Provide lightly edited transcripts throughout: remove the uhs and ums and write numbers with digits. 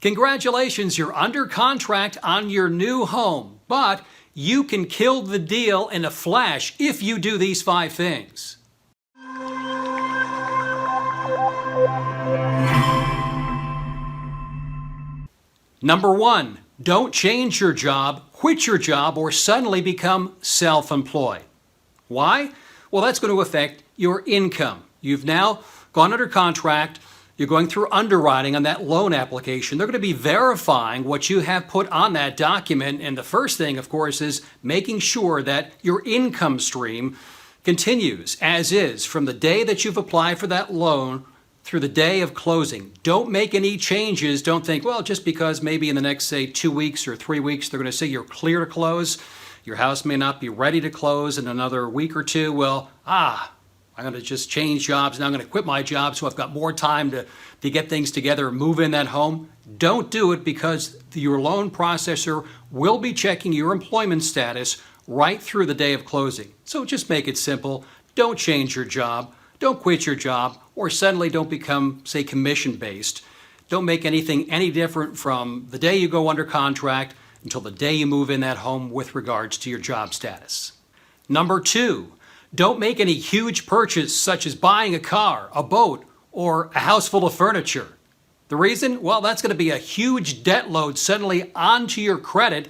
Congratulations, you're under contract on your new home, but you can kill the deal in a flash if you do these 5 things. Number 1, don't change your job, quit your job, or suddenly become self-employed. Why? Well, that's going to affect your income. You've now gone under contract. You're going through underwriting on that loan application. They're going to be verifying what you have put on that document. And the first thing, of course, is making sure that your income stream continues as is from the day that you've applied for that loan through the day of closing. Don't make any changes. Don't think, well, just because maybe in the next, say, 2 weeks or 3 weeks, they're going to say you're clear to close. Your house may not be ready to close in another week or two. Well, I'm going to just change jobs. Now I'm going to quit my job so I've got more time to get things together and move in that home. Don't do it, because your loan processor will be checking your employment status right through the day of closing. So just make it simple. Don't change your job. Don't quit your job, or suddenly don't become, say, commission-based. Don't make anything any different from the day you go under contract until the day you move in that home with regards to your job status. Number 2, don't make any huge purchase such as buying a car, a boat, or a house full of furniture. The reason? Well, that's going to be a huge debt load suddenly onto your credit,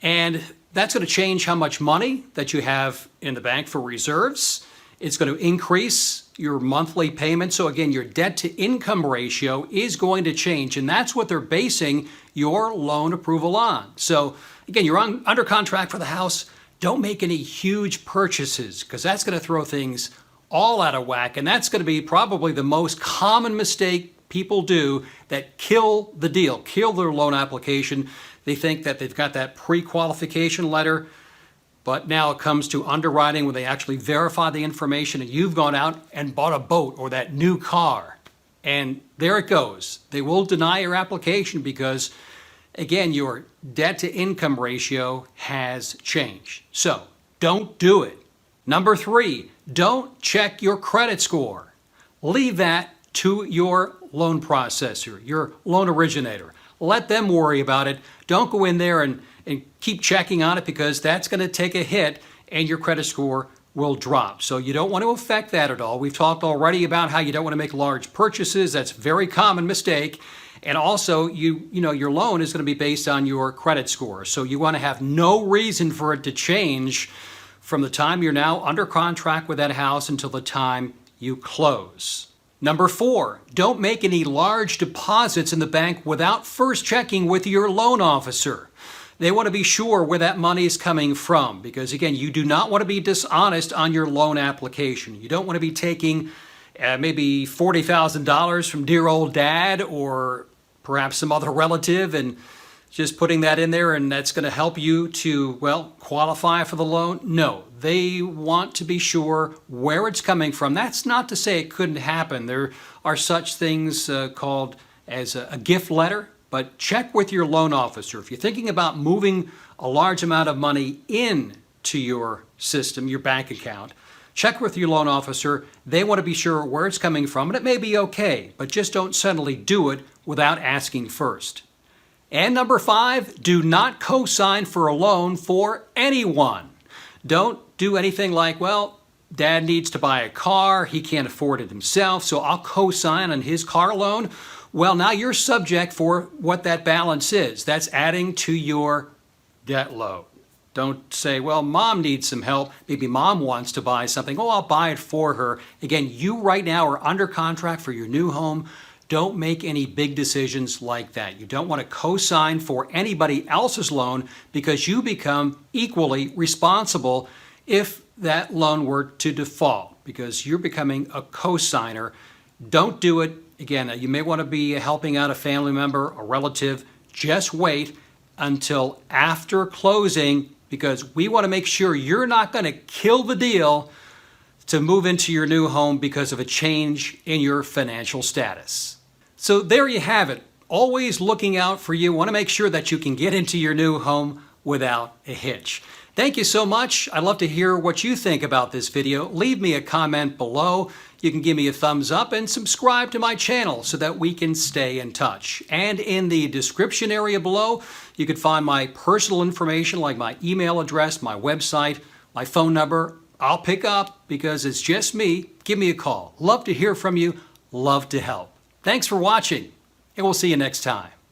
and that's going to change how much money that you have in the bank for reserves. It's going to increase your monthly payment. So again, your debt to income ratio is going to change, and that's what they're basing your loan approval on. So again, you're under contract for the house. Don't make any huge purchases, because that's going to throw things all out of whack, and that's going to be probably the most common mistake people do that kill the deal, kill their loan application. They think that they've got that pre-qualification letter, but now it comes to underwriting when they actually verify the information and you've gone out and bought a boat or that new car. And there it goes. They will deny your application because, again, your debt to income ratio has changed. So don't do it. Number 3, don't check your credit score. Leave that to your loan processor, your loan originator. Let them worry about it. Don't go in there and keep checking on it, because that's going to take a hit and your credit score will drop. So you don't want to affect that at all. We've talked already about how you don't want to make large purchases. That's a very common mistake. And also, your loan is going to be based on your credit score. So you want to have no reason for it to change from the time you're now under contract with that house until the time you close. Number 4, don't make any large deposits in the bank without first checking with your loan officer. They want to be sure where that money is coming from, because again, you do not want to be dishonest on your loan application. You don't want to be taking maybe $40,000 from dear old dad or perhaps some other relative and just putting that in there, and that's going to help you to, well, qualify for the loan. No, they want to be sure where it's coming from. That's not to say it couldn't happen. There are such things called as a gift letter, but check with your loan officer. If you're thinking about moving a large amount of money into your system, your bank account, check with your loan officer. They want to be sure where it's coming from, and it may be okay, but just don't suddenly do it without asking first. And number 5, do not co-sign for a loan for anyone. Don't do anything like, well, dad needs to buy a car, he can't afford it himself, so I'll co-sign on his car loan. Well, now you're subject for what that balance is. That's adding to your debt load. Don't say, well, mom needs some help. Maybe mom wants to buy something. Oh, I'll buy it for her. Again, you right now are under contract for your new home. Don't make any big decisions like that. You don't want to co-sign for anybody else's loan, because you become equally responsible if that loan were to default, because you're becoming a co-signer. Don't do it. Again, you may want to be helping out a family member, a relative. Just wait until after closing, because we want to make sure you're not going to kill the deal to move into your new home because of a change in your financial status. So there you have it. Always looking out for you. Want to make sure that you can get into your new home without a hitch. Thank you so much. I'd love to hear what you think about this video. Leave me a comment below. you can give me a thumbs up and subscribe to my channel so that we can stay in touch. And in the description area below, you can find my personal information like my email address, my website, my phone number. I'll pick up because it's just me. Give me a call. Love to hear from you. Love to help. Thanks for watching, and we'll see you next time.